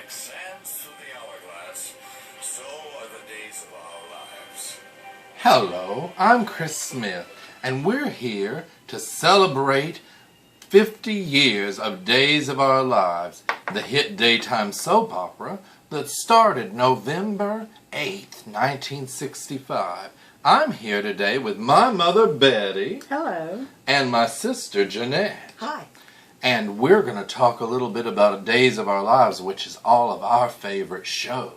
like sands through the hourglass, so are the days of our lives. Hello, I'm Chris Smith, and we're here to celebrate 50 years of Days of Our Lives, the hit daytime soap opera that started November 8th, 1965. I'm here today with my mother, Betty. Hello. And my sister, Jeanette. Hi. And we're going to talk a little bit about Days of Our Lives, which is all of our favorite shows.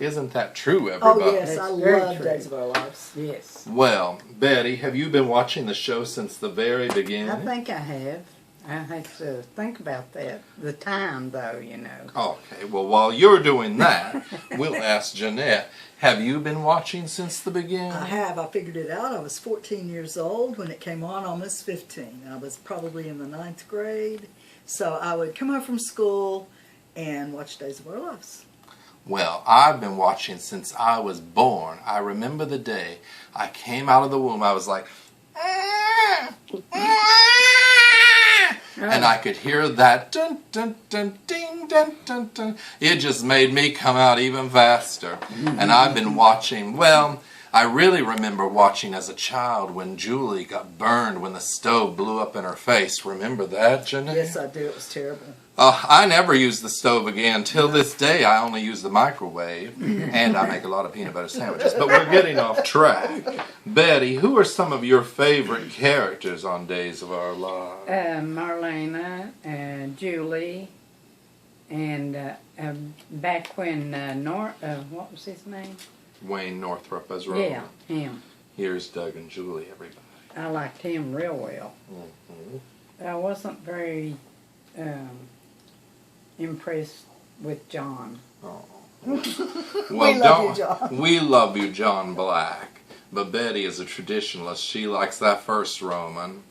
Isn't that true, everybody? Oh, yes, I love Days of Our Lives. Yes. Well, Betty, have you been watching the show since the very beginning? I think I have. I have to think about that. The time, though, you know. Okay, well, while you're doing that, we'll ask Jeanette, have you been watching since the beginning? I have. I figured it out. I was 14 years old when it came on, almost 15. I was probably in the 9th grade. So I would come home from school and watch Days of Our Lives. Well, I've been watching since I was born. I remember the day I came out of the womb. I was like, and I could hear that dun dun dun ding dun dun dun. It just made me come out even faster. And I've been watching, well, I really remember watching as a child when Julie got burned when the stove blew up in her face. Remember that, Jeanette? Yes, I do. It was terrible. I never used the stove again. Till this day, I only use the microwave, and I make a lot of peanut butter sandwiches. But we're getting off track. Betty, who are some of your favorite characters on Days of Our Lives? Marlena, Julie, and back when what was his name? Wayne Northrup as Roman. Yeah, him. Here's Doug and Julie, everybody. I liked him real well. Mm-hmm. I wasn't very impressed with John. Oh. John. We love you, John Black. But Betty is a traditionalist. She likes that first Roman,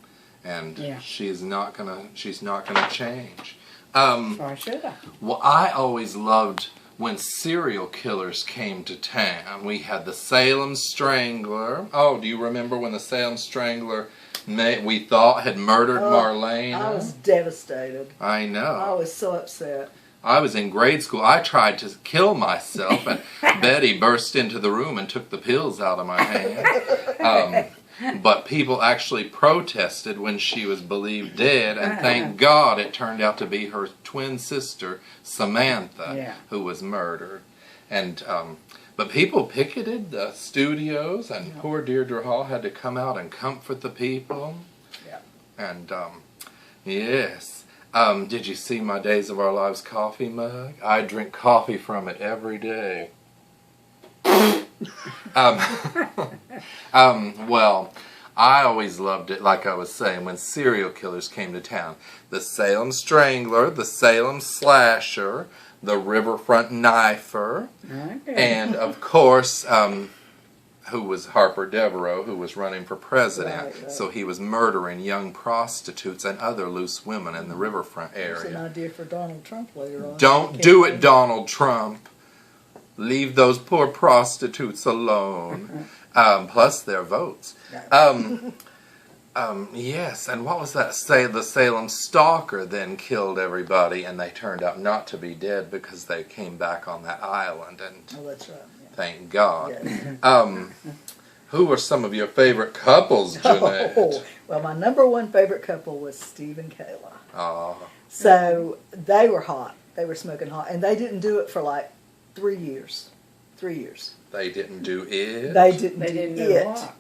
and Yeah. she's not gonna change. Why should I? Well, I always loved when serial killers came to town. We had the Salem Strangler. Oh, do you remember when the Salem Strangler we thought had murdered Marlena? I was devastated. I know. I was so upset. I was in grade school. I tried to kill myself, and Betty burst into the room and took the pills out of my hand. But people actually protested when she was believed dead, and thank God it turned out to be her twin sister, Samantha, who was murdered. And but people picketed the studios, and poor Deirdre Hall had to come out and comfort the people. Yeah. And yes. Did you see my Days of Our Lives coffee mug? I drink coffee from it every day. Well, I always loved it, like I was saying, when serial killers came to town. The Salem Strangler, the Salem Slasher, the Riverfront Knifer, and of course, who was Harper Devereaux, who was running for president. Right. So he was murdering young prostitutes and other loose women in the riverfront area. It's an idea for Donald Trump later on. Don't do it, Donald Trump. Leave those poor prostitutes alone. Plus their votes. Yes, and what was that? The Salem Stalker then killed everybody, and they turned out not to be dead because they came back on that island, and Oh, that's right. thank God. Yes. Who were some of your favorite couples, Jeanette? Oh, well, my number one favorite couple was Steve and Kayla. Oh. So they were hot. They were smoking hot. And they didn't do it for like 3 years. 3 years. They didn't do it? They didn't They do didn't do it. what?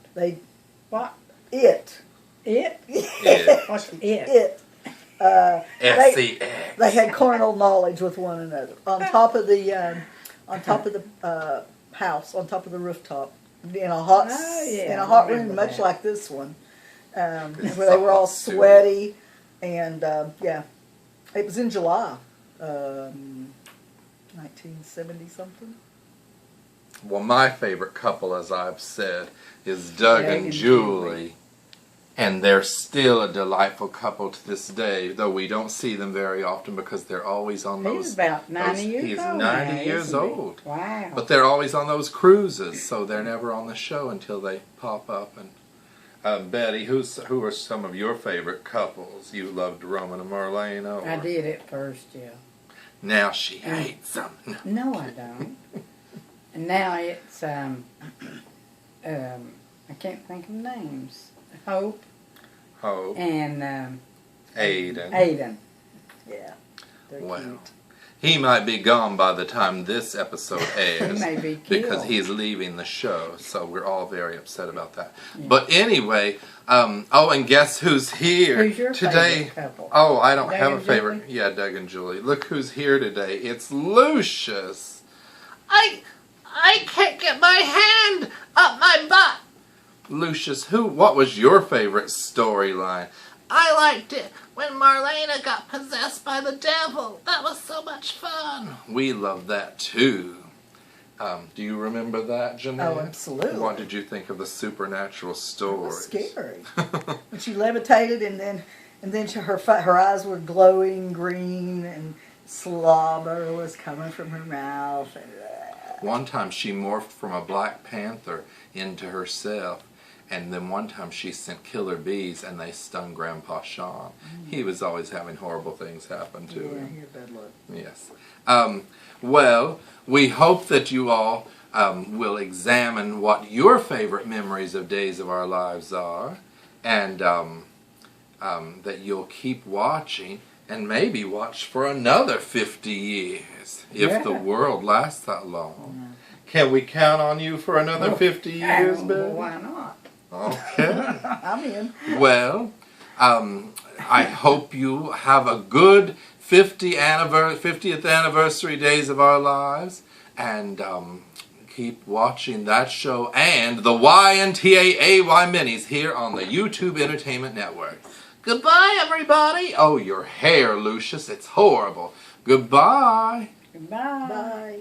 What? It. It? It. What's it? It. S-E-X. They had carnal knowledge with one another. On top of the house, on top of the rooftop, in a hot room, much like this one, where they were all sweaty, and it was in July, 1970 something. Well, my favorite couple, as I've said, is Doug and Julie. And they're still a delightful couple to this day, though we don't see them very often because they're always on those... He's about 90 years old. He's 90 years old. Wow. But they're always on those cruises, so they're never on the show until they pop up. And Betty, who are some of your favorite couples? You loved Roman and Marlena? I did at first, yeah. Now she hates them. No, I don't. And now it's I can't think of names. Hope Hope. and Aiden. Aiden. Yeah. They're Well, cute. he might be gone by the time this episode airs. He may be because killed. he's leaving the show, so we're all very upset about that. Yeah. But anyway, oh, and guess who's here Who's your today? favorite couple? Oh, I don't Doug have a and favorite. Julie? Yeah, Doug and Julie. Look who's here today. It's Lucious. I can't get my hand up my butt. Lucious, what was your favorite storyline? I liked it when Marlena got possessed by the devil. That was so much fun. We love that too. Do you remember that, Jeanette? Oh, absolutely. What did you think of the supernatural It stories? was scary. When she levitated and then her eyes were glowing green and slobber was coming from her mouth. And, One time she morphed from a Black Panther into herself, and then one time she sent killer bees and they stung Grandpa Sean. He was always having horrible things happen to yeah, him. he had bad luck. Yes. Well, we hope that you all will examine what your favorite memories of Days of Our Lives are, and that you'll keep watching and maybe watch for another 50 years if the Yeah. world lasts that long. Can we count on you for another 50 years, Well, baby? why not? Okay. I'm in. Well, I hope you have a good 50th anniversary Days of Our Lives, and keep watching that show and the YNTAAY minis here on the YouTube Entertainment Network. Goodbye, everybody. Oh, your hair, Lucious, it's horrible. Goodbye. Goodbye. Bye.